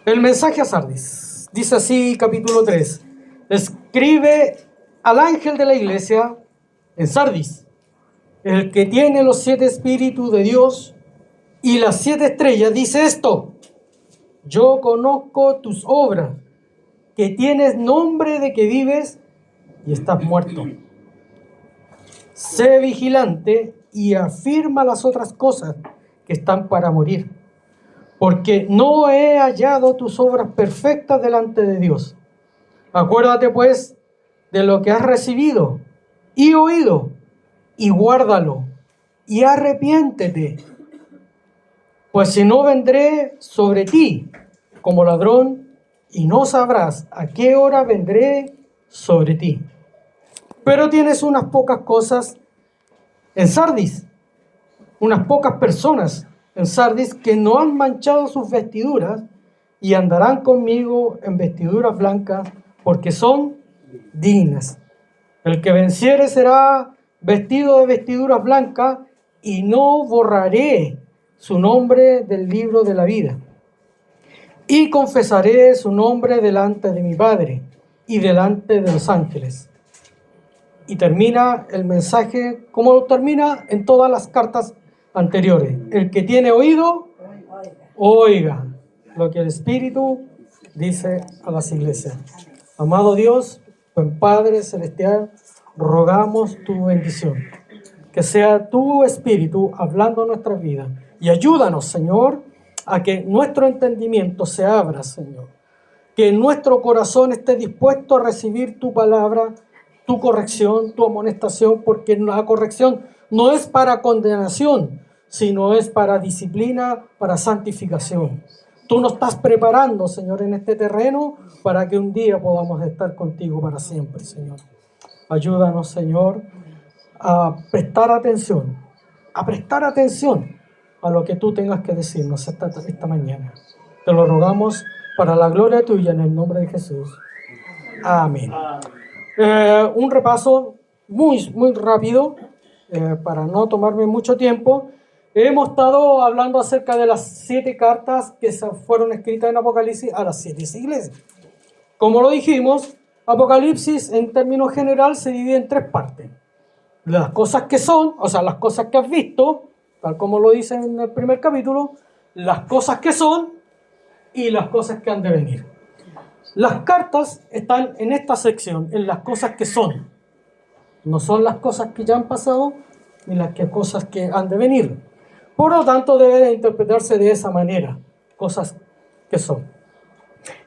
El mensaje a Sardis. Dice así, capítulo 3. Escribe al ángel de la iglesia en Sardis, el que tiene los 7 espíritus de Dios y las 7 estrellas, dice esto: yo conozco tus obras, que tienes nombre de que vives y estás muerto. Sé vigilante y afirma las otras cosas que están para morir, porque no he hallado tus obras perfectas delante de Dios. Acuérdate pues de lo que has recibido y oído, y guárdalo, y arrepiéntete, pues si no, vendré sobre ti como ladrón, y no sabrás a qué hora vendré sobre ti. Pero tienes unas pocas cosas en Sardis, unas pocas personas en Sardis que no han manchado sus vestiduras y andarán conmigo en vestiduras blancas, porque son dignas. El que venciere será vestido de vestiduras blancas, y no borraré su nombre del libro de la vida. Y confesaré su nombre delante de mi Padre y delante de los ángeles. Y termina el mensaje como termina en todas las cartas anteriores: el que tiene oído, oiga lo que el Espíritu dice a las iglesias. Amado Dios, buen Padre Celestial, rogamos tu bendición, que sea tu Espíritu hablando en nuestras vidas, y ayúdanos, Señor, a que nuestro entendimiento se abra, Señor, que nuestro corazón esté dispuesto a recibir tu palabra, tu corrección, tu amonestación, porque la corrección no es para condenación, sino es para disciplina, para santificación. Tú nos estás preparando, Señor, en este terreno para que un día podamos estar contigo para siempre, Señor. Ayúdanos, Señor, a prestar atención a lo que tú tengas que decirnos esta mañana. Te lo rogamos para la gloria tuya, en el nombre de Jesús. Amén. Un repaso muy rápido, para no tomarme mucho tiempo. Hemos estado hablando acerca de las 7 cartas que fueron escritas en Apocalipsis a las 7 iglesias. Como lo dijimos, Apocalipsis en términos general se divide en 3 partes. Las cosas que son, o sea, las cosas que has visto, tal como lo dice en el primer capítulo, las cosas que son y las cosas que han de venir. Las cartas están en esta sección, en las cosas que son. No son las cosas que ya han pasado, ni las cosas que han de venir. Por lo tanto, debe de interpretarse de esa manera, cosas que son.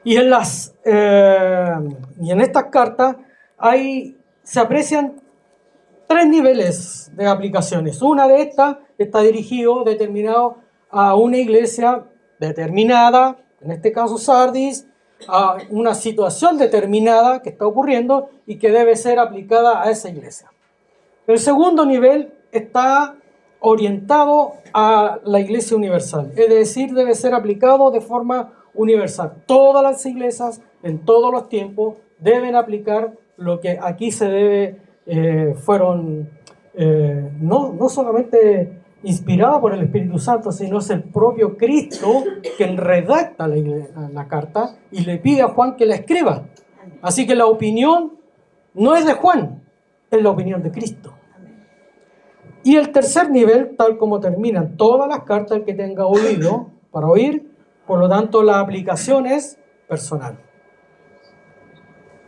Y en estas cartas se aprecian 3 niveles de aplicaciones. Una de estas está determinado a una iglesia determinada, en este caso Sardis, a una situación determinada que está ocurriendo y que debe ser aplicada a esa iglesia. El segundo nivel está orientado a la iglesia universal, es decir, debe ser aplicado de forma universal. Todas las iglesias, en todos los tiempos, deben aplicar lo que aquí se debe, no solamente inspirada por el Espíritu Santo, sino es el propio Cristo quien redacta la carta y le pide a Juan que la escriba. Así que la opinión no es de Juan, es la opinión de Cristo. Y el tercer nivel, tal como terminan todas las cartas, el que tenga oído para oír, por lo tanto la aplicación es personal.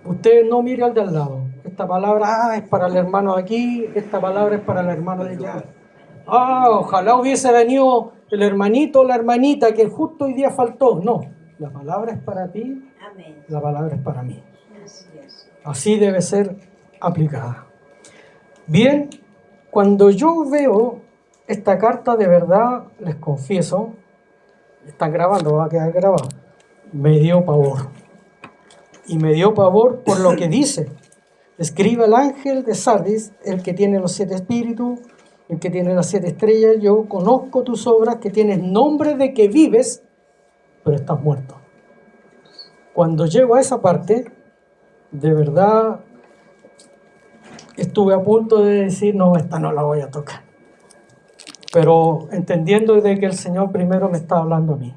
Usted no mire al de al lado. Esta palabra es para el hermano de aquí, esta palabra es para el hermano de allá. Ojalá hubiese venido el hermanito o la hermanita que justo hoy día faltó. No, la palabra es para ti, amén. La palabra es para mí. Así debe ser aplicada. Bien, cuando yo veo esta carta, de verdad, les confieso, están grabando, va a quedar grabado, me dio pavor. Y me dio pavor por lo que dice. Escribe al ángel de Sardis, el que tiene los 7 espíritus, el que tiene las 7 estrellas: yo conozco tus obras, que tienes nombre de que vives, pero estás muerto. Cuando llego a esa parte, de verdad, estuve a punto de decir, no, esta no la voy a tocar. Pero entendiendo de que el Señor primero me está hablando a mí.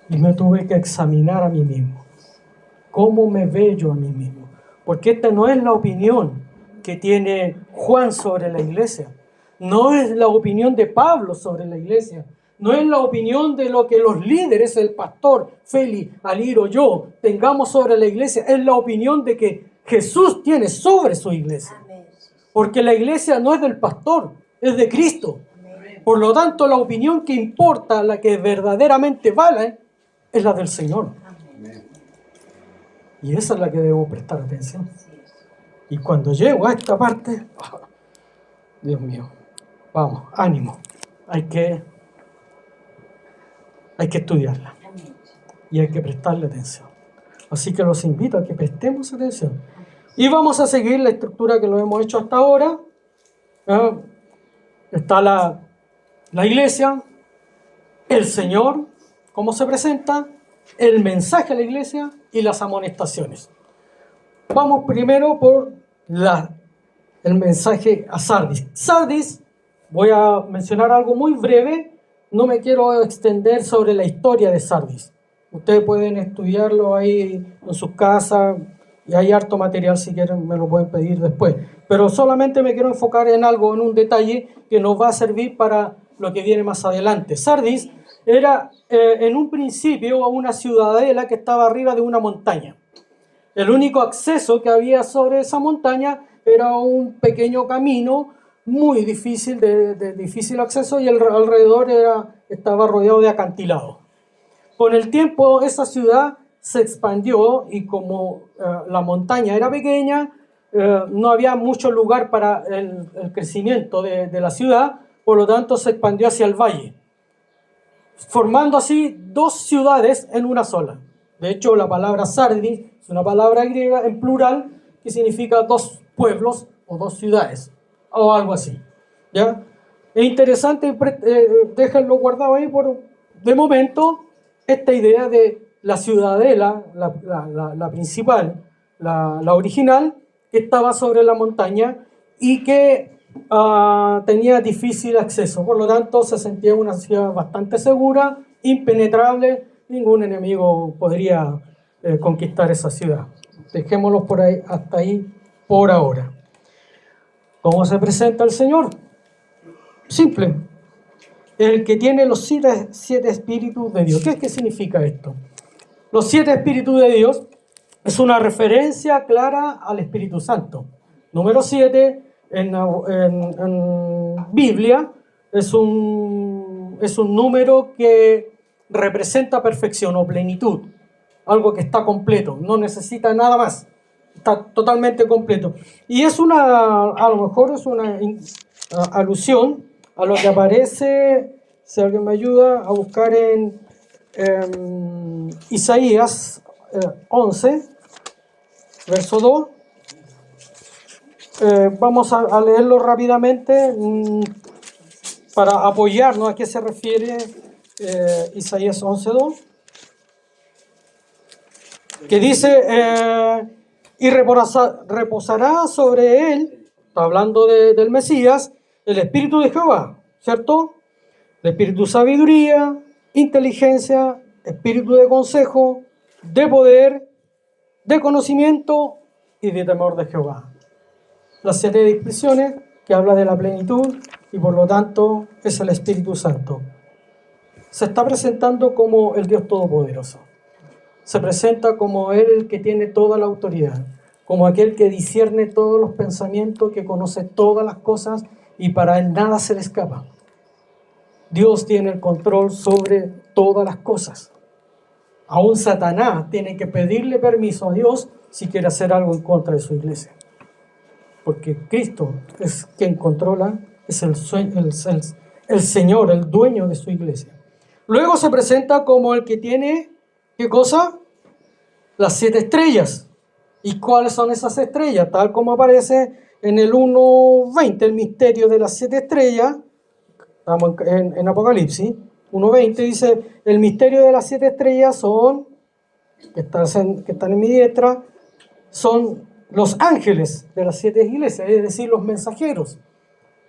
y me tuve que examinar a mí mismo. ¿Cómo me veo yo a mí mismo? Porque esta no es la opinión que tiene Juan sobre la iglesia. No es la opinión de Pablo sobre la iglesia. No es la opinión de lo que los líderes, el pastor, Félix, Aliro, yo, tengamos sobre la iglesia. Es la opinión de que Jesús tiene sobre su iglesia. Porque la iglesia no es del pastor, es de Cristo. Por lo tanto, la opinión que importa, la que verdaderamente vale, es la del Señor. Y esa es la que debo prestar atención. Y cuando llego a esta parte, Dios mío, vamos, ánimo. Hay que estudiarla. Y hay que prestarle atención. Así que los invito a que prestemos atención. Y vamos a seguir la estructura que lo hemos hecho hasta ahora. Está la iglesia, el Señor, cómo se presenta, el mensaje a la iglesia y las amonestaciones. Vamos primero por el mensaje a Sardis. Sardis, voy a mencionar algo muy breve, no me quiero extender sobre la historia de Sardis. Ustedes pueden estudiarlo ahí en sus casas y hay harto material, si quieren me lo pueden pedir después. Pero solamente me quiero enfocar en algo, en un detalle que nos va a servir para lo que viene más adelante. Sardis era en un principio una ciudadela que estaba arriba de una montaña. El único acceso que había sobre esa montaña era un pequeño camino muy difícil, de difícil acceso, y alrededor estaba rodeado de acantilados. Con el tiempo esa ciudad se expandió y como la montaña era pequeña, no había mucho lugar para el crecimiento de la ciudad, por lo tanto se expandió hacia el valle, formando así dos ciudades en una sola. De hecho, la palabra Sardis es una palabra griega en plural que significa dos pueblos o dos ciudades, o algo así. ¿Ya? Es interesante, déjenlo guardado ahí de momento, esta idea de la ciudadela, la principal, la original, que estaba sobre la montaña y que tenía difícil acceso. Por lo tanto, se sentía una ciudad bastante segura, impenetrable. Ningún enemigo podría conquistar esa ciudad. Dejémoslo por ahí, hasta ahí por ahora. ¿Cómo se presenta el Señor? Simple. El que tiene los siete espíritus de Dios. ¿Qué significa esto? Los 7 espíritus de Dios es una referencia clara al Espíritu Santo. Número 7 en Biblia es un número que representa perfección o plenitud. Algo que está completo, no necesita nada más. Está totalmente completo. Y a lo mejor es una alusión a lo que aparece, si alguien me ayuda, a buscar en Isaías 11, verso 2. Vamos a leerlo rápidamente para apoyarnos a qué se refiere Isaías 11:2, que dice, y reposará sobre él, está hablando del Mesías, el Espíritu de Jehová, ¿cierto? El Espíritu de sabiduría, inteligencia, espíritu de consejo, de poder, de conocimiento y de temor de Jehová. Las 7 expresiones que habla de la plenitud y por lo tanto es el Espíritu Santo. Se está presentando como el Dios Todopoderoso. Se presenta como Él el que tiene toda la autoridad, como aquel que discierne todos los pensamientos, que conoce todas las cosas y para Él nada se le escapa. Dios tiene el control sobre todas las cosas. Aún Satanás tiene que pedirle permiso a Dios si quiere hacer algo en contra de su iglesia. Porque Cristo es quien controla, es el Señor, el dueño de su iglesia. Luego se presenta como el que tiene, ¿qué cosa? Las 7 estrellas. ¿Y cuáles son esas estrellas? Tal como aparece en el 1:20, el misterio de las 7 estrellas. Estamos en Apocalipsis 1:20, dice, el misterio de las 7 estrellas son, que están en mi diestra, son los ángeles de las 7 iglesias, es decir, los mensajeros.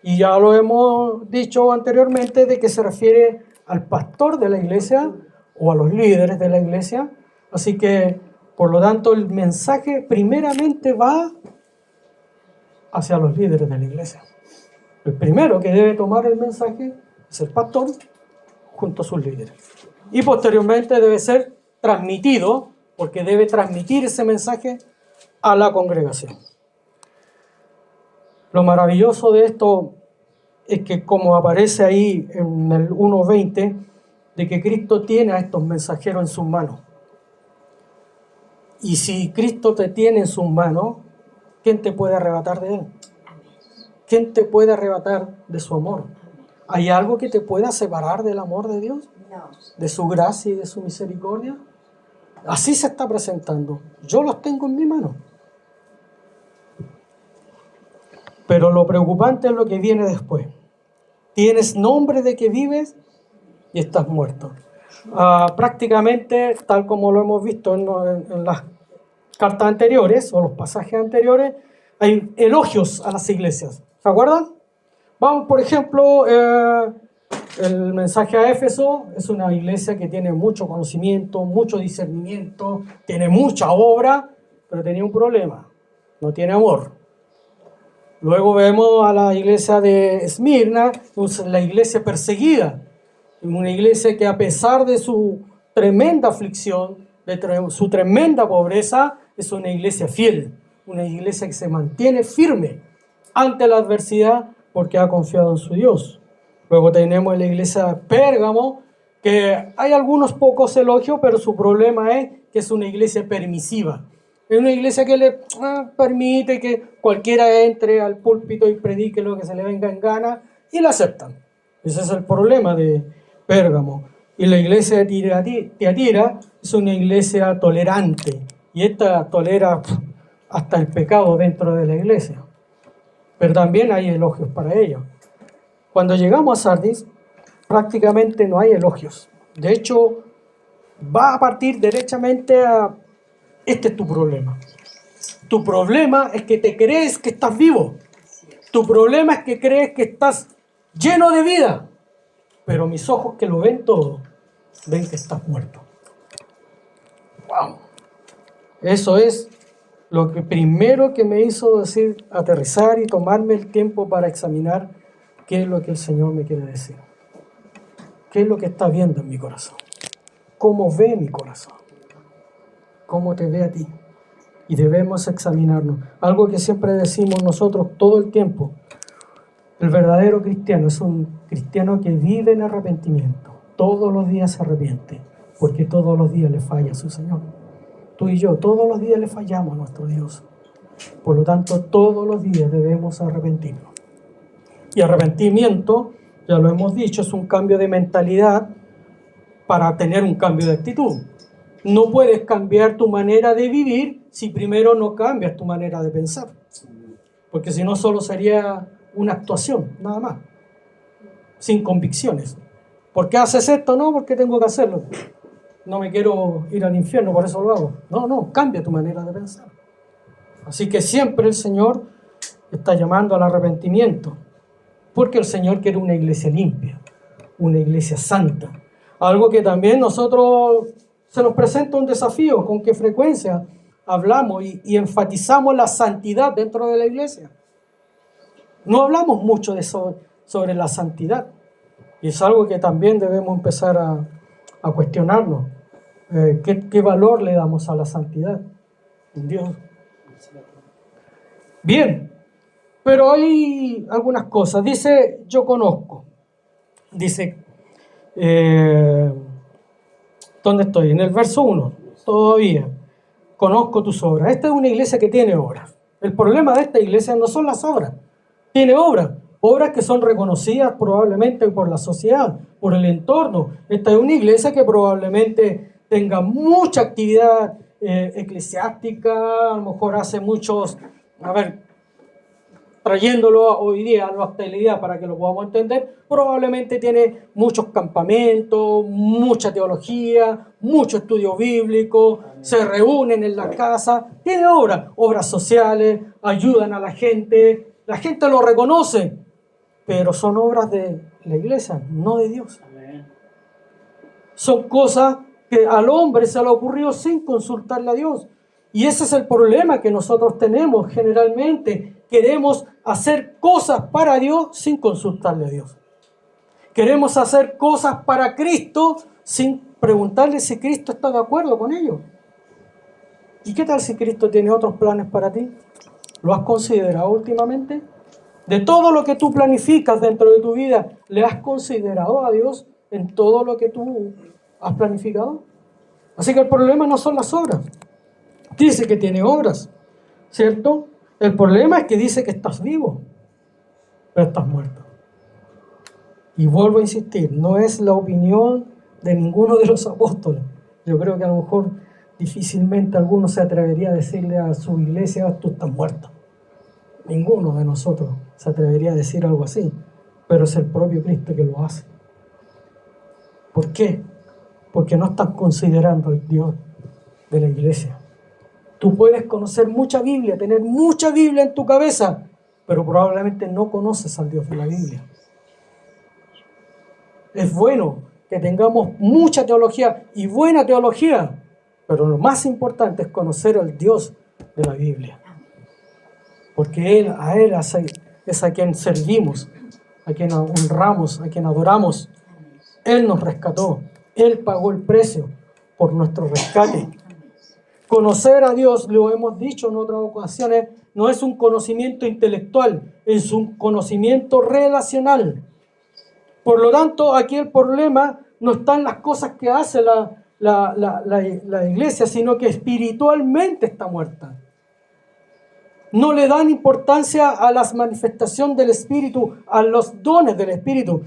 Y ya lo hemos dicho anteriormente de que se refiere al pastor de la iglesia o a los líderes de la iglesia. Así que, por lo tanto, el mensaje primeramente va hacia los líderes de la iglesia. El primero que debe tomar el mensaje es el pastor junto a sus líderes. Y posteriormente debe ser transmitido, porque debe transmitir ese mensaje a la congregación. Lo maravilloso de esto es que, como aparece ahí en el 1:20, de que Cristo tiene a estos mensajeros en sus manos. Y si Cristo te tiene en sus manos, ¿quién te puede arrebatar de Él? ¿Quién te puede arrebatar de su amor? ¿Hay algo que te pueda separar del amor de Dios? ¿De su gracia y de su misericordia? Así se está presentando. Yo los tengo en mi mano. Pero lo preocupante es lo que viene después. Tienes nombre de que vives y estás muerto. Prácticamente, tal como lo hemos visto en las cartas anteriores o los pasajes anteriores, hay elogios a las iglesias. ¿Se acuerdan? Vamos, por ejemplo, el mensaje a Éfeso es una iglesia que tiene mucho conocimiento, mucho discernimiento, tiene mucha obra, pero tenía un problema: no tiene amor. Luego vemos a la iglesia de Esmirna, la iglesia perseguida, una iglesia que, a pesar de su tremenda aflicción, de su tremenda pobreza, es una iglesia fiel, una iglesia que se mantiene firme ante la adversidad porque ha confiado en su Dios. Luego tenemos la iglesia de Pérgamo, que hay algunos pocos elogios, pero su problema es que es una iglesia permisiva. Es una iglesia que le permite que cualquiera entre al púlpito y predique lo que se le venga en gana, y la aceptan. Ese es el problema de Pérgamo. Y la iglesia de Tiatira es una iglesia tolerante, y esta tolera hasta el pecado dentro de la iglesia. Pero también hay elogios para ellos. Cuando llegamos a Sardis, prácticamente no hay elogios. De hecho, va a partir derechamente a: este es tu problema. Tu problema es que te crees que estás vivo. Tu problema es que crees que estás lleno de vida. Pero mis ojos, que lo ven todo, ven que estás muerto. ¡Wow! Eso es lo que primero que me hizo decir, aterrizar y tomarme el tiempo para examinar qué es lo que el Señor me quiere decir. ¿Qué es lo que está viendo en mi corazón? ¿Cómo ve mi corazón? ¿Cómo te ve a ti? Y debemos examinarnos. Algo que siempre decimos nosotros todo el tiempo: el verdadero cristiano es un cristiano que vive en arrepentimiento. Todos los días se arrepiente, porque todos los días le falla a su Señor. Tú y yo, todos los días le fallamos a nuestro Dios. Por lo tanto, todos los días debemos arrepentirnos. Y arrepentimiento, ya lo hemos dicho, es un cambio de mentalidad para tener un cambio de actitud. No puedes cambiar tu manera de vivir si primero no cambias tu manera de pensar. Porque si no, solo sería una actuación, nada más. Sin convicciones. ¿Por qué haces esto? No, porque tengo que hacerlo. No me quiero ir al infierno, por eso lo hago. No, cambia tu manera de pensar. Así que siempre el Señor está llamando al arrepentimiento. Porque el Señor quiere una iglesia limpia, una iglesia santa. Algo que también nosotros se nos presenta un desafío: con qué frecuencia hablamos y enfatizamos la santidad dentro de la iglesia. No hablamos mucho de eso, sobre la santidad, y es algo que también debemos empezar a cuestionarnos. ¿Qué valor le damos a la santidad en Dios? Bien, pero hay algunas cosas. Dice: yo conozco. Dice, ¿dónde estoy? En el verso 1, todavía. Conozco tus obras. Esta es una iglesia que tiene obras. El problema de esta iglesia no son las obras. Tiene obras que son reconocidas probablemente por la sociedad, por el entorno. Esta es una iglesia que probablemente tenga mucha actividad eclesiástica, a lo mejor hace muchos, trayéndolo hoy día a la actualidad para que lo podamos entender, probablemente tiene muchos campamentos, mucha teología, mucho estudio bíblico, se reúnen en la casa, tiene obras sociales, ayudan a la gente lo reconoce, pero son obras de la iglesia, no de Dios. Son cosas que al hombre se le ocurrió sin consultarle a Dios. Y ese es el problema que nosotros tenemos generalmente. Queremos hacer cosas para Dios sin consultarle a Dios. Queremos hacer cosas para Cristo sin preguntarle si Cristo está de acuerdo con ello. ¿Y qué tal si Cristo tiene otros planes para ti? ¿Lo has considerado últimamente? De todo lo que tú planificas dentro de tu vida, ¿le has considerado a Dios en todo lo que tú has planificado? Así que el problema no son las obras. Dice que tiene obras, ¿cierto? El problema es que dice que estás vivo, pero estás muerto. Y vuelvo a insistir, no es la opinión de ninguno de los apóstoles. Yo creo que a lo mejor difícilmente alguno se atrevería a decirle a su iglesia, tú estás muerto. Ninguno de nosotros se atrevería a decir algo así, pero es el propio Cristo que lo hace. ¿Por qué? Porque no estás considerando al Dios de la iglesia. Tú puedes conocer mucha Biblia, tener mucha Biblia en tu cabeza, pero probablemente no conoces al Dios de la Biblia. Es bueno que tengamos mucha teología y buena teología, pero lo más importante es conocer al Dios de la Biblia. Porque a Él es a quien servimos, a quien honramos, a quien adoramos. Él nos rescató, Él pagó el precio por nuestro rescate. Conocer a Dios, lo hemos dicho en otras ocasiones, no es un conocimiento intelectual, es un conocimiento relacional. Por lo tanto, aquí el problema no está en las cosas que hace la iglesia, sino que espiritualmente está muerta. No le dan importancia a las manifestaciones del Espíritu, a los dones del Espíritu.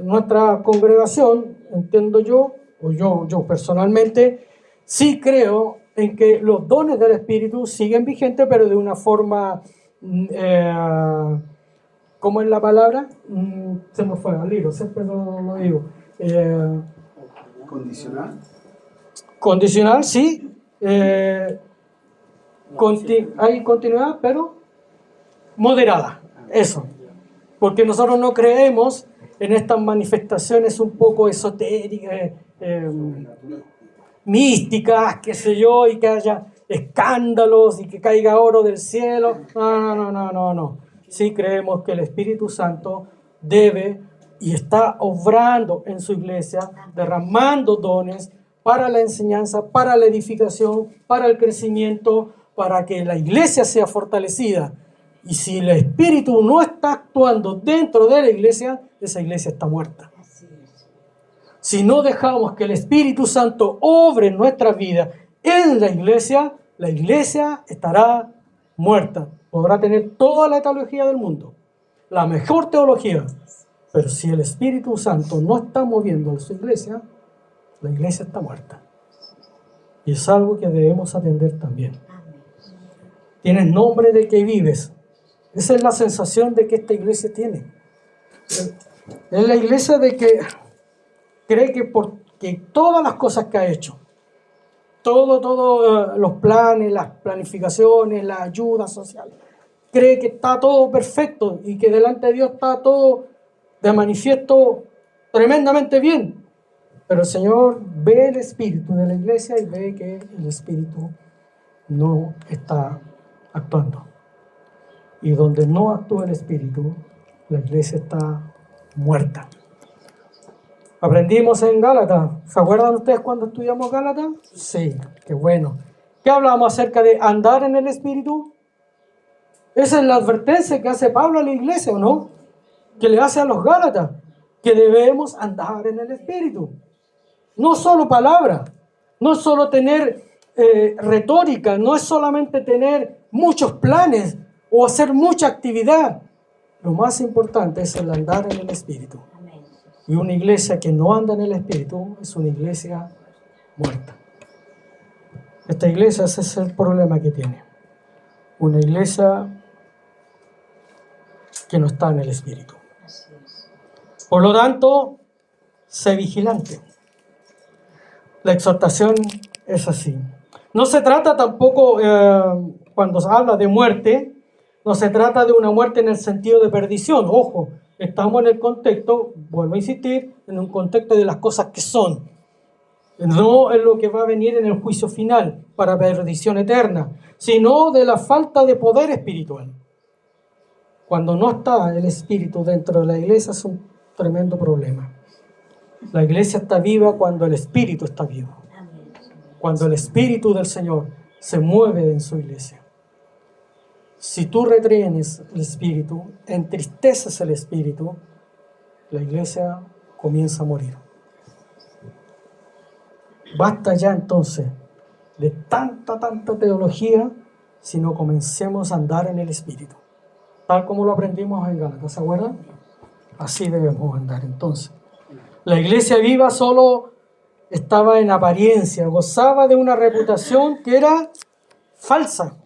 Nuestra congregación, entiendo yo, o yo personalmente, sí creo en que los dones del Espíritu siguen vigentes, pero de una forma, ¿cómo es la palabra? Se me fue al libro, siempre lo digo. ¿Condicional? Condicional, sí. Hay continuidad, pero moderada. Eso. Porque nosotros no creemos en estas manifestaciones un poco esotéricas, místicas, qué sé yo, y que haya escándalos y que caiga oro del cielo. No. Sí creemos que el Espíritu Santo debe y está obrando en su iglesia, derramando dones para la enseñanza, para la edificación, para el crecimiento, para que la iglesia sea fortalecida. Y si el Espíritu no está actuando dentro de la iglesia, esa iglesia está muerta. Si no dejamos que el Espíritu Santo obre en nuestra vida, en la iglesia estará muerta. Podrá tener toda la teología del mundo, la mejor teología, pero si el Espíritu Santo no está moviendo en su iglesia, la iglesia está muerta. Y es algo que debemos atender también. Tienes nombre de que vives. Esa es la sensación de que esta iglesia tiene. Es la iglesia de que cree que porque todas las cosas que ha hecho, todos los planes, las planificaciones, la ayuda social, cree que está todo perfecto y que delante de Dios está todo de manifiesto tremendamente bien. Pero el Señor ve el espíritu de la iglesia y ve que el espíritu no está actuando. Y donde no actúa el espíritu, la iglesia está muerta. Aprendimos en Gálatas. ¿Se acuerdan ustedes cuando estudiamos Gálatas? Sí, qué bueno. ¿Qué hablamos acerca de andar en el espíritu? Esa es la advertencia que hace Pablo a la iglesia, ¿o no? Que le hace a los Gálatas, que debemos andar en el espíritu. No solo palabras, no solo tener retórica, no es solamente tener muchos planes o hacer mucha actividad. Lo más importante es el andar en el espíritu. Y una iglesia que no anda en el espíritu es una iglesia muerta. Esta iglesia, ese es el problema que tiene. Una iglesia que no está en el espíritu. Por lo tanto, sé vigilante. La exhortación es así. No se trata tampoco, cuando se habla de muerte, no se trata de una muerte en el sentido de perdición. Ojo, estamos en el contexto, vuelvo a insistir, en un contexto de las cosas que son. no en lo que va a venir en el juicio final para perdición eterna, sino de la falta de poder espiritual. Cuando no está el Espíritu dentro de la iglesia es un tremendo problema. La iglesia está viva cuando el Espíritu está vivo. Cuando el Espíritu del Señor se mueve en su iglesia. Si tú retienes el Espíritu, entristeces el Espíritu, la iglesia comienza a morir. Basta ya entonces de tanta teología, sino comencemos a andar en el Espíritu. Tal como lo aprendimos en Gálatas, ¿se acuerdan? Así debemos andar entonces. La iglesia viva solo estaba en apariencia, gozaba de una reputación que era falsa.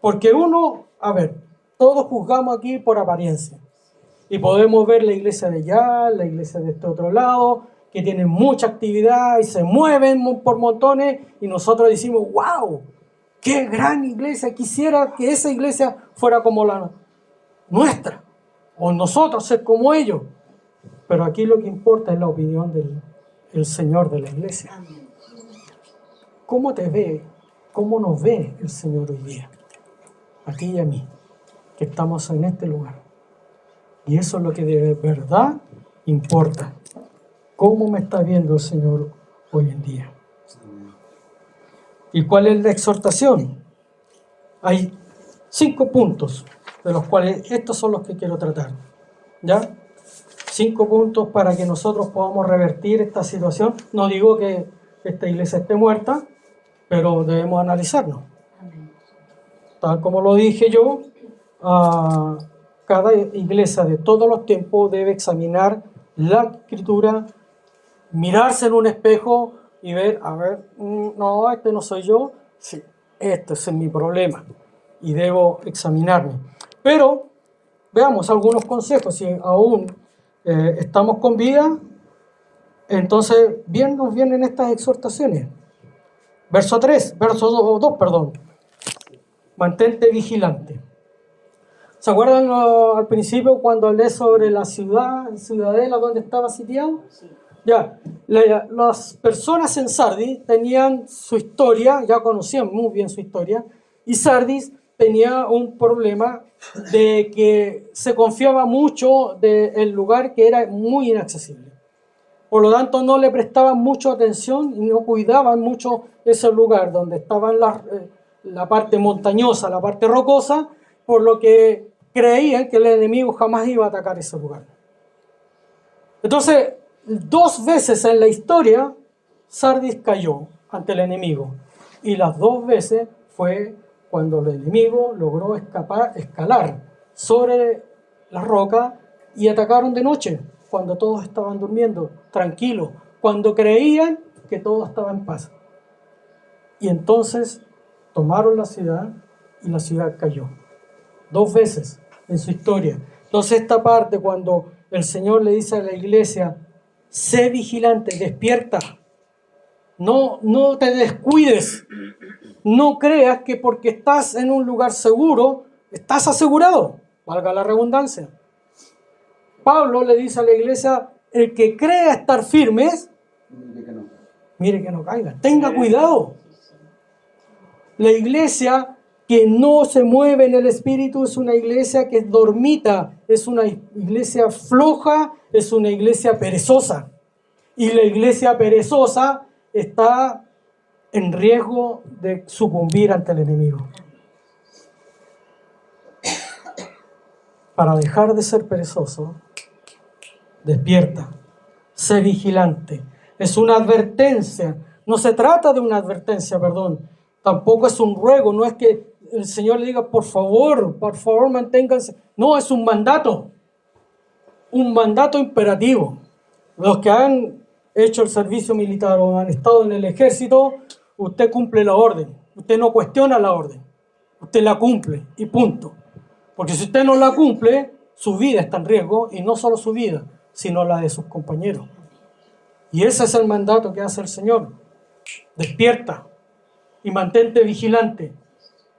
Porque todos juzgamos aquí por apariencia. Y podemos ver la iglesia de allá, la iglesia de este otro lado, que tienen mucha actividad y se mueven por montones, y nosotros decimos, wow, qué gran iglesia, quisiera que esa iglesia fuera como la nuestra, o nosotros ser como ellos. Pero aquí lo que importa es la opinión del Señor de la iglesia. ¿Cómo te ve? ¿Cómo nos ve el Señor hoy día? A ti y a mí, que estamos en este lugar. Y eso es lo que de verdad importa. ¿Cómo me está viendo el Señor hoy en día? ¿Y cuál es la exhortación? Hay 5 puntos, de los cuales estos son los que quiero tratar. ¿Ya? 5 puntos para que nosotros podamos revertir esta situación. No digo que esta iglesia esté muerta, pero debemos analizarnos. Tal como lo dije yo, cada iglesia de todos los tiempos debe examinar la Escritura, mirarse en un espejo y ver, no, este no soy yo, sí, este es mi problema y debo examinarme. Pero veamos algunos consejos. Si aún estamos con vida, entonces bien nos vienen estas exhortaciones. Verso 2, perdón. Mantente vigilante. ¿Se acuerdan al principio cuando hablé sobre la ciudadela donde estaba sitiado? Sí. Ya, las personas en Sardis tenían su historia, ya conocían muy bien su historia, y Sardis tenía un problema de que se confiaba mucho del lugar que era muy inaccesible. Por lo tanto, no le prestaban mucha atención y no cuidaban mucho ese lugar donde estaban la parte montañosa, la parte rocosa, por lo que creían que el enemigo jamás iba a atacar ese lugar. Entonces, 2 veces en la historia, Sardis cayó ante el enemigo. Y las 2 veces fue cuando el enemigo logró escalar sobre la roca y atacaron de noche, cuando todos estaban durmiendo, tranquilos, cuando creían que todo estaba en paz. Y entonces tomaron la ciudad y la ciudad cayó. 2 veces en su historia. Entonces esta parte, cuando el Señor le dice a la iglesia, sé vigilante, despierta, no te descuides, no creas que porque estás en un lugar seguro, estás asegurado, valga la redundancia. Pablo le dice a la iglesia, el que crea estar firmes, mire que no caiga, tenga cuidado. La iglesia que no se mueve en el Espíritu es una iglesia que es dormita, es una iglesia floja, es una iglesia perezosa. Y la iglesia perezosa está en riesgo de sucumbir ante el enemigo. Para dejar de ser perezoso, despierta, sé vigilante. Es una advertencia, no se trata de una advertencia, tampoco es un ruego, no es que el Señor le diga, por favor, manténganse. No, es un mandato imperativo. Los que han hecho el servicio militar o han estado en el ejército, usted cumple la orden, usted no cuestiona la orden, usted la cumple y punto. Porque si usted no la cumple, su vida está en riesgo, y no solo su vida, sino la de sus compañeros. Y ese es el mandato que hace el Señor. Despierta y mantente vigilante.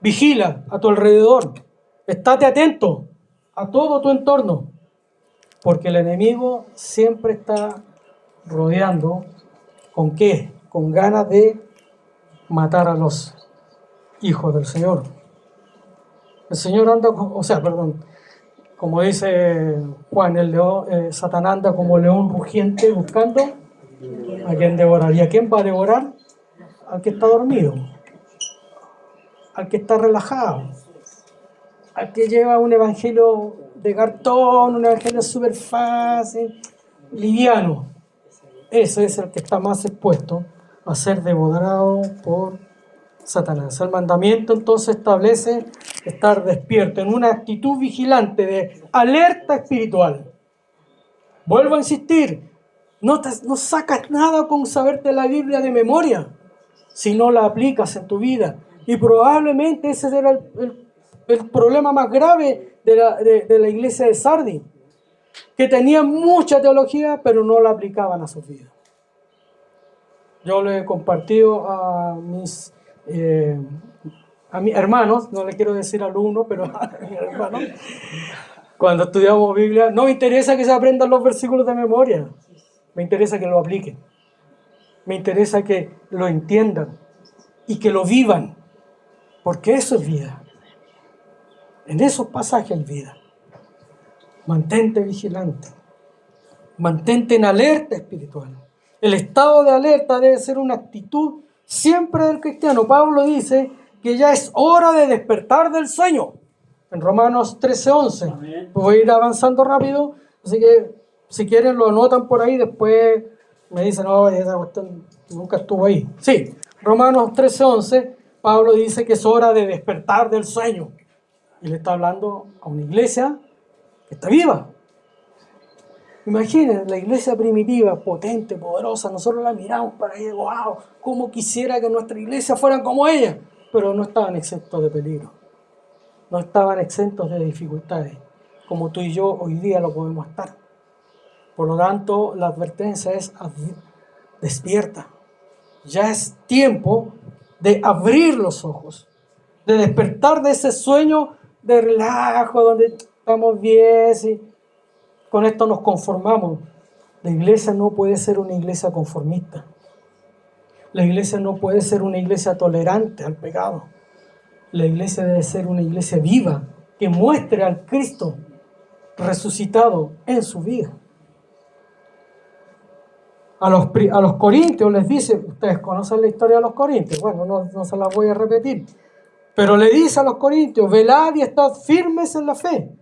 Vigila a tu alrededor. Estate atento a todo tu entorno, porque el enemigo siempre está rodeando ¿Con qué? Con ganas de matar a los hijos del Señor. El Señor anda, como dice Juan, el león, Satanás anda como león rugiente buscando a quien devorar. ¿Y a quién va a devorar? Al que está dormido, al que está relajado, al que lleva un evangelio de cartón, un evangelio súper fácil, liviano. Ese es el que está más expuesto a ser devorado por Satanás. El mandamiento entonces establece estar despierto en una actitud vigilante de alerta espiritual. Vuelvo a insistir, no sacas nada con saberte la Biblia de memoria si no la aplicas en tu vida. Y probablemente ese era el problema más grave de la iglesia de Sardis, que tenían mucha teología pero no la aplicaban a sus vidas. Yo le he compartido a mis hermanos, no le quiero decir alumnos, pero a mis hermanos, cuando estudiamos Biblia, no me interesa que se aprendan los versículos de memoria, me interesa que lo apliquen, me interesa que lo entiendan y que lo vivan, porque eso es vida. En esos pasajes hay vida. Mantente vigilante, mantente en alerta espiritual. El estado de alerta debe ser una actitud siempre del cristiano. Pablo dice que ya es hora de despertar del sueño. En Romanos 13:11. Voy a ir avanzando rápido, así que si quieren lo anotan por ahí, después me dicen, no, esa cuestión nunca estuvo ahí. Sí, Romanos 13:11, Pablo dice que es hora de despertar del sueño. Y le está hablando a una iglesia que está viva. Imaginen, la iglesia primitiva, potente, poderosa, nosotros la miramos para ahí, wow, cómo quisiera que nuestra iglesia fuera como ella, pero no estaban exentos de peligro, no estaban exentos de dificultades, como tú y yo hoy día lo podemos estar. Por lo tanto, la advertencia es despierta. Ya es tiempo de abrir los ojos, de despertar de ese sueño de relajo, donde estamos bien, ¿sí? Con esto nos conformamos. La iglesia no puede ser una iglesia conformista. La iglesia no puede ser una iglesia tolerante al pecado. La iglesia debe ser una iglesia viva que muestre al Cristo resucitado en su vida. A los corintios les dice, ustedes conocen la historia de los corintios, bueno, no se la voy a repetir, pero le dice a los corintios, velad y estad firmes en la fe.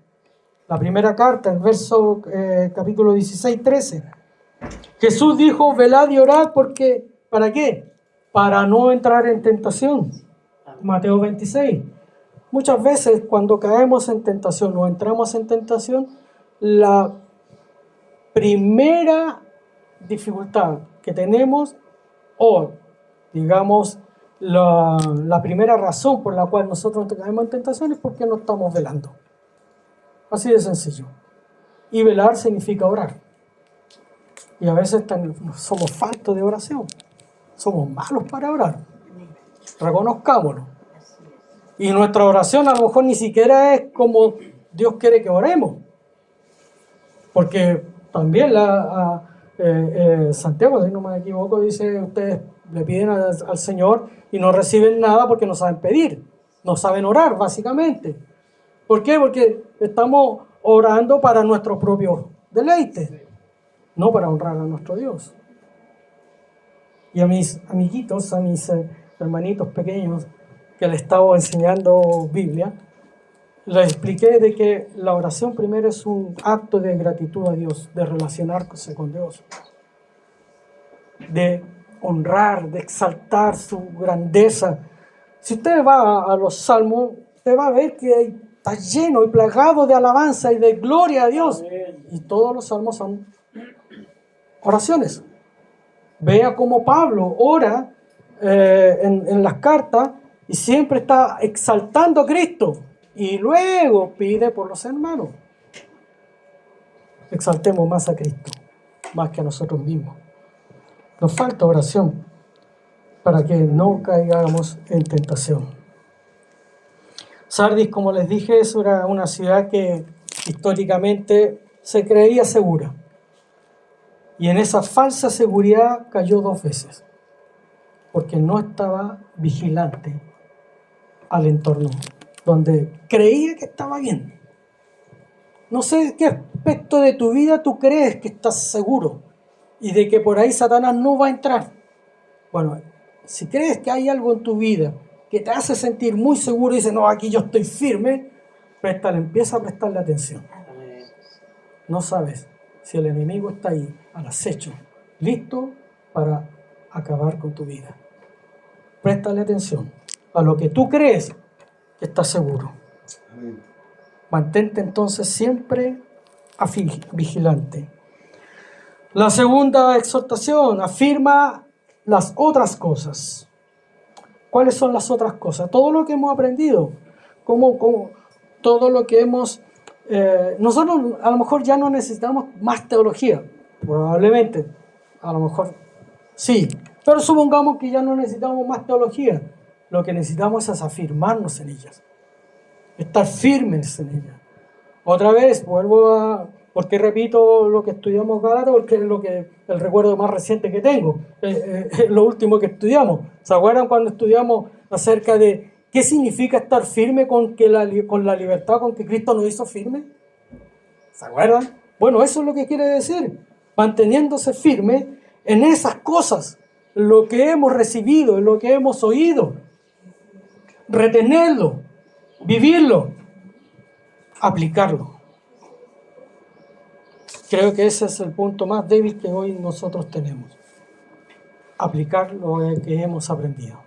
La primera carta, el verso capítulo 16, 13. Jesús dijo, velad y orad porque, ¿para qué? Para no entrar en tentación. Mateo 26. Muchas veces cuando caemos en tentación o entramos en tentación, la primera dificultad que tenemos, o digamos la primera razón por la cual nosotros caemos en tentación es porque no estamos velando. Así de sencillo. Y velar significa orar. Y a veces somos faltos de oración. Somos malos para orar. Reconozcámoslo. Y nuestra oración a lo mejor ni siquiera es como Dios quiere que oremos. Porque también Santiago, si no me equivoco, dice, ustedes le piden al Señor y no reciben nada porque no saben pedir. No saben orar, básicamente. ¿Por qué? Porque estamos orando para nuestro propio deleite, no para honrar a nuestro Dios. Y a mis amiguitos, a mis hermanitos pequeños que les estaba enseñando Biblia, les expliqué de que la oración primero es un acto de gratitud a Dios, de relacionarse con Dios, de honrar, de exaltar su grandeza. Si usted va a los salmos, usted va a ver que está lleno y plagado de alabanza y de gloria a Dios. Y todos los salmos son oraciones. Vea cómo Pablo ora en las cartas y siempre está exaltando a Cristo. Y luego pide por los hermanos. Exaltemos más a Cristo, más que a nosotros mismos. Nos falta oración para que no caigamos en tentación. Sardis, como les dije, es una ciudad que históricamente se creía segura. Y en esa falsa seguridad cayó 2 veces, porque no estaba vigilante al entorno, donde creía que estaba bien. No sé qué aspecto de tu vida tú crees que estás seguro y de que por ahí Satanás no va a entrar. Bueno, si crees que hay algo en tu vida que te hace sentir muy seguro y dices, no, aquí yo estoy firme, empieza a prestarle atención. No sabes si el enemigo está ahí, al acecho, listo para acabar con tu vida. Préstale atención a lo que tú crees que estás seguro. Mantente entonces siempre vigilante. La segunda exhortación afirma las otras cosas. ¿Cuáles son las otras cosas? Todo lo que hemos aprendido, todo lo que hemos... nosotros a lo mejor ya no necesitamos más teología, probablemente, a lo mejor sí, pero supongamos que ya no necesitamos más teología. Lo que necesitamos es afirmarnos en ellas, estar firmes en ellas. Otra vez, porque repito lo que estudiamos Gálatas, porque es el recuerdo más reciente que tengo, lo último que estudiamos. ¿Se acuerdan cuando estudiamos acerca de qué significa estar firme con la libertad con que Cristo nos hizo firme? ¿Se acuerdan? Bueno, eso es lo que quiere decir, manteniéndose firme en esas cosas, lo que hemos recibido, en lo que hemos oído, retenerlo, vivirlo, aplicarlo. Creo que ese es el punto más débil que hoy nosotros tenemos. Aplicar lo que hemos aprendido.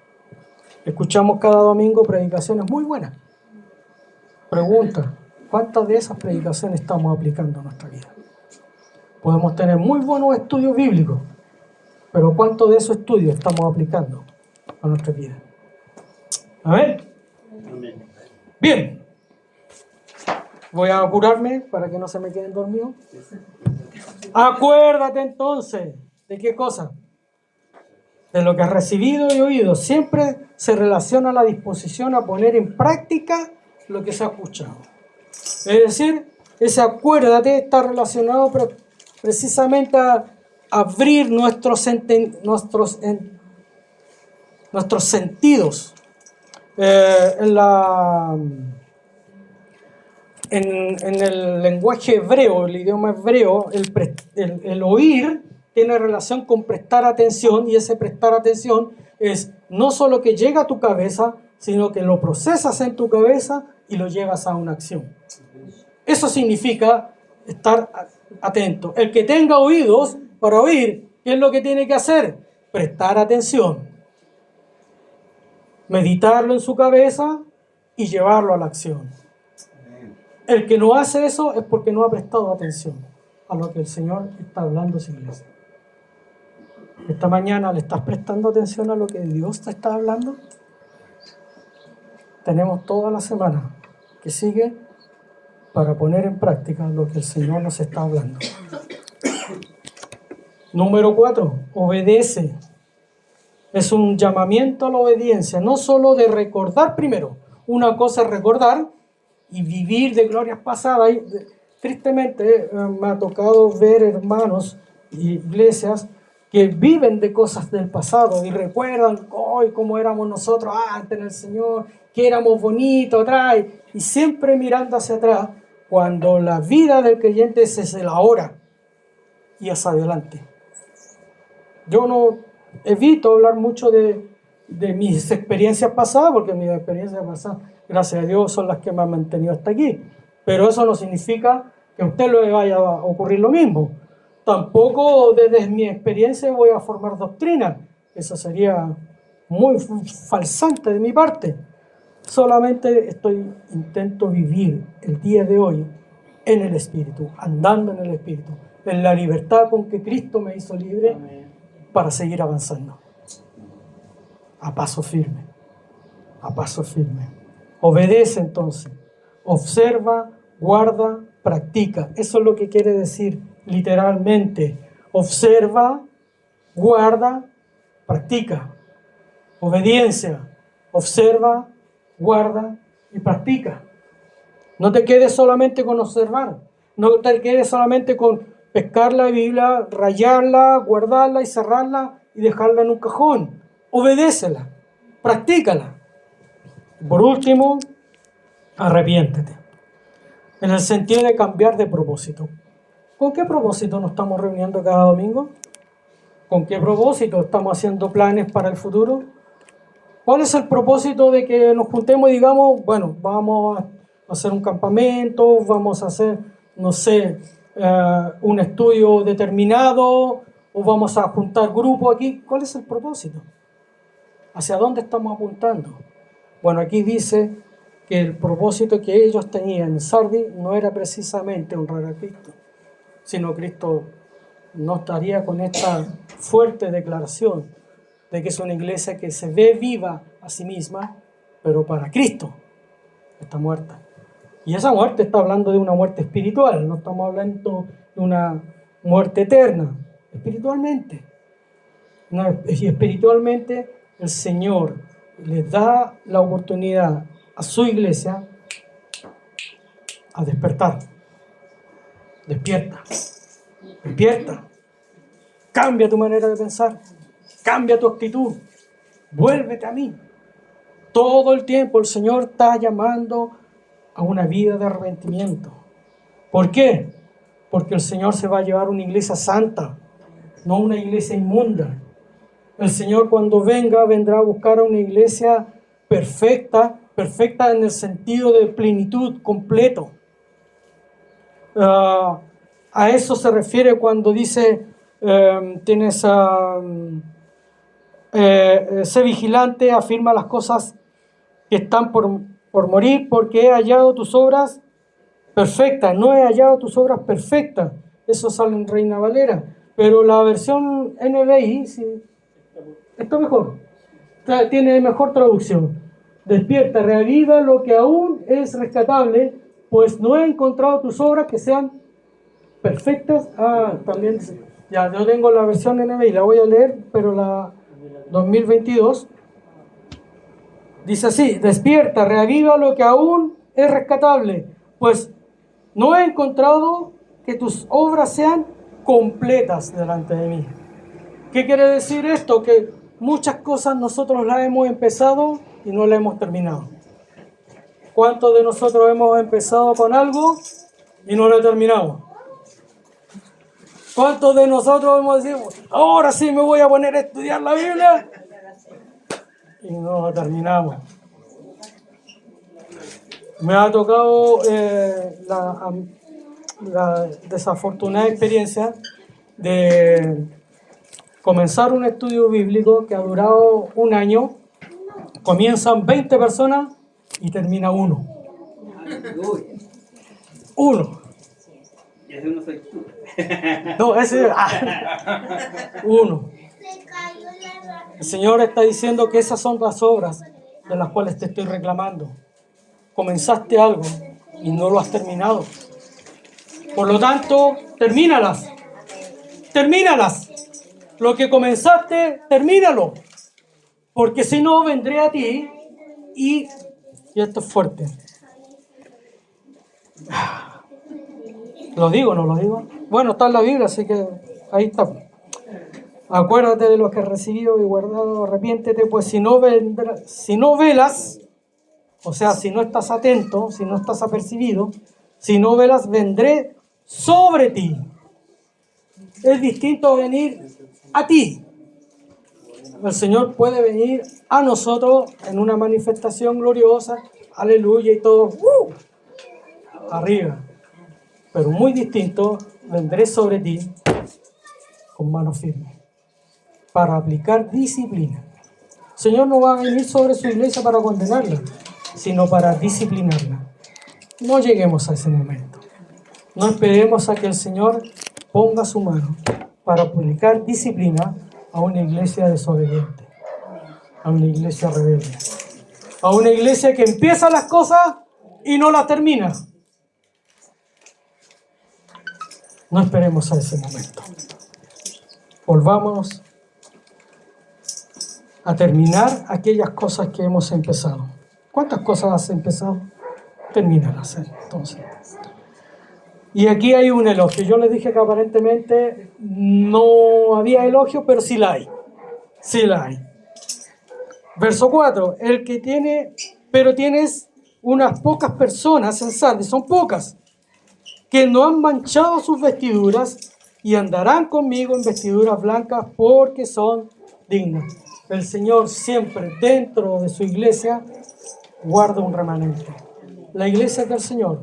Escuchamos cada domingo predicaciones muy buenas. Pregunta, ¿cuántas de esas predicaciones estamos aplicando a nuestra vida? Podemos tener muy buenos estudios bíblicos, pero ¿cuántos de esos estudios estamos aplicando a nuestra vida? ¿Amén? Bien. Voy a apurarme para que no se me queden dormidos. Acuérdate entonces, ¿de qué cosa? De lo que has recibido y oído. Siempre se relaciona la disposición a poner en práctica lo que se ha escuchado. Es decir, ese acuérdate está relacionado precisamente a abrir nuestros sentidos. En el lenguaje hebreo, el idioma hebreo, el oír tiene relación con prestar atención, y ese prestar atención es no solo que llega a tu cabeza, sino que lo procesas en tu cabeza y lo llevas a una acción. Eso significa estar atento. El que tenga oídos para oír, ¿qué es lo que tiene que hacer? Prestar atención, meditarlo en su cabeza y llevarlo a la acción. El que no hace eso es porque no ha prestado atención a lo que el Señor está hablando a su iglesia. Esta mañana, ¿le estás prestando atención a lo que Dios te está hablando? Tenemos toda la semana que sigue para poner en práctica lo que el Señor nos está hablando. Número 4, obedece. Es un llamamiento a la obediencia, no solo de recordar primero. Una cosa es recordar y vivir de glorias pasadas. Tristemente me ha tocado ver hermanos y iglesias que viven de cosas del pasado y recuerdan hoy cómo éramos nosotros antes en el Señor, que éramos bonitos atrás, y siempre mirando hacia atrás, cuando la vida del creyente es el ahora y hacia adelante. Yo no evito hablar mucho de mis experiencias pasadas, porque mis experiencias pasadas, gracias a Dios, son las que me han mantenido hasta aquí. Pero eso no significa que a usted le vaya a ocurrir lo mismo. Tampoco desde mi experiencia voy a formar doctrina. Eso sería muy falsante de mi parte. Solamente intento vivir el día de hoy en el Espíritu, andando en el Espíritu, en la libertad con que Cristo me hizo libre para seguir avanzando. A paso firme, a paso firme. Obedece entonces, observa, guarda, practica. Eso es lo que quiere decir literalmente. Observa, guarda, practica. Obediencia, observa, guarda y practica. No te quedes solamente con observar, no te quedes solamente con pescar la Biblia, rayarla, guardarla y cerrarla y dejarla en un cajón. Obedécela, practícala. Por último, arrepiéntete. En el sentido de cambiar de propósito. ¿Con qué propósito nos estamos reuniendo cada domingo? ¿Con qué propósito estamos haciendo planes para el futuro? ¿Cuál es el propósito de que nos juntemos y digamos, bueno, vamos a hacer un campamento, vamos a hacer, no sé, un estudio determinado, o vamos a juntar grupos aquí? ¿Cuál es el propósito? ¿Hacia dónde estamos apuntando? Bueno, aquí dice que el propósito que ellos tenían en Sardis no era precisamente honrar a Cristo, sino Cristo no estaría con esta fuerte declaración de que es una iglesia que se ve viva a sí misma, pero para Cristo está muerta. Y esa muerte está hablando de una muerte espiritual, no estamos hablando de una muerte eterna, espiritualmente. Y espiritualmente el Señor les da la oportunidad a su iglesia a despertar. Despierta, despierta. Cambia tu manera de pensar, cambia tu actitud, vuélvete a mí. Todo el tiempo el Señor está llamando a una vida de arrepentimiento. ¿Por qué? Porque el Señor se va a llevar una iglesia santa, no una iglesia inmunda. El Señor cuando venga, vendrá a buscar a una iglesia perfecta, perfecta en el sentido de plenitud, completo. A eso se refiere cuando dice, sé vigilante, afirma las cosas que están por morir, porque he hallado tus obras perfectas. No he hallado tus obras perfectas. Eso sale en Reina Valera. Pero la versión NBI sí, está mejor. Tiene mejor traducción. Despierta, reaviva lo que aún es rescatable, pues no he encontrado tus obras que sean perfectas. También, ya, yo tengo la versión NBI, la voy a leer, pero la 2022 dice así: despierta, reaviva lo que aún es rescatable, pues no he encontrado que tus obras sean completas delante de mí. ¿Qué quiere decir esto? Que muchas cosas nosotros las hemos empezado y no las hemos terminado. ¿Cuántos de nosotros hemos empezado con algo y no lo terminamos? ¿Cuántos de nosotros hemos dicho, ahora sí me voy a poner a estudiar la Biblia? Y no lo terminamos. Me ha tocado la desafortunada experiencia de comenzar un estudio bíblico que ha durado un año. Comienzan 20 personas y termina uno. Uno. Y ese uno soy tú. No, ese uno. El Señor está diciendo que esas son las obras de las cuales te estoy reclamando. Comenzaste algo y no lo has terminado. Por lo tanto, termínalas. Termínalas. Lo que comenzaste, termínalo. Porque si no, vendré a ti y esto es fuerte. ¿Lo digo o no lo digo? Bueno, está en la Biblia, así que ahí está. Acuérdate de lo que has recibido y guardado, arrepiéntete, pues si no velas, o sea, si no estás atento, si no estás apercibido, si no velas, vendré sobre ti. Es distinto a venir a ti. El Señor puede venir a nosotros en una manifestación gloriosa, aleluya, y todo, arriba. Pero muy distinto, vendré sobre ti con mano firme, para aplicar disciplina. El Señor no va a venir sobre su iglesia para condenarla, sino para disciplinarla. No lleguemos a ese momento. No esperemos a que el Señor ponga su mano para aplicar disciplina a una iglesia desobediente, a una iglesia rebelde, a una iglesia que empieza las cosas y no las termina. No esperemos a ese momento. Volvámonos a terminar aquellas cosas que hemos empezado. ¿Cuántas cosas has empezado? Termínalas entonces. Y aquí hay un elogio. Yo les dije que aparentemente no había elogio, pero sí la hay. Sí la hay. Verso 4. El que tiene, pero tienes unas pocas personas en Sardis, son pocas, que no han manchado sus vestiduras y andarán conmigo en vestiduras blancas porque son dignas. El Señor siempre dentro de su iglesia guarda un remanente. La iglesia es del Señor.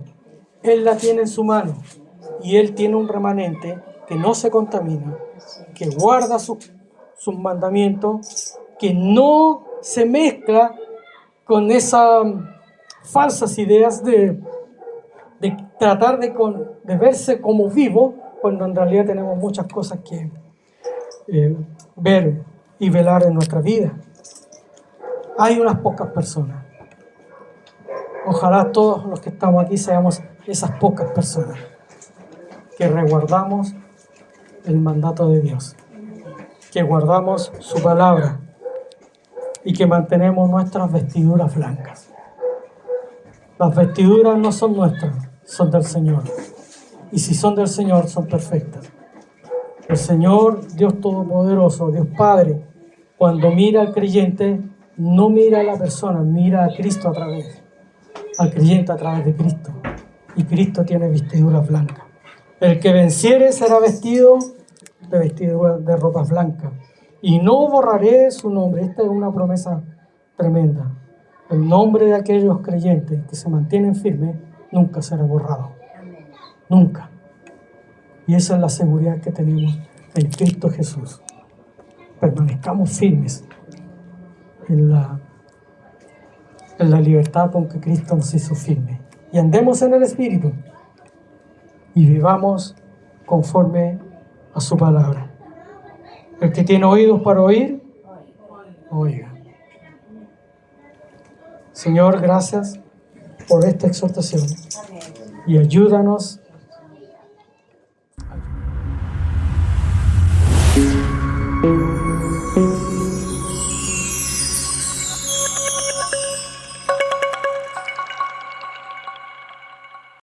Él la tiene en su mano y Él tiene un remanente que no se contamina, que guarda sus mandamientos, que no se mezcla con esas falsas ideas de tratar de verse como vivo, cuando en realidad tenemos muchas cosas que ver y velar en nuestra vida. Hay unas pocas personas. Ojalá todos los que estamos aquí seamos esas pocas personas que resguardamos el mandato de Dios, que guardamos su palabra y que mantenemos nuestras vestiduras blancas. Las vestiduras no son nuestras, son del Señor. Y si son del Señor, son perfectas. El Señor, Dios Todopoderoso, Dios Padre, cuando mira al creyente, no mira a la persona, mira a Cristo a través, al creyente a través de Cristo. Y Cristo tiene vestiduras blancas. El que venciere será vestido de vestiduras de ropas blancas. Y no borraré su nombre. Esta es una promesa tremenda. El nombre de aquellos creyentes que se mantienen firmes nunca será borrado. Nunca. Y esa es la seguridad que tenemos en Cristo Jesús. Permanezcamos firmes en la libertad con que Cristo nos hizo firmes. Y andemos en el Espíritu. Y vivamos conforme a su palabra. El que tiene oídos para oír, oiga. Señor, gracias por esta exhortación. Y ayúdanos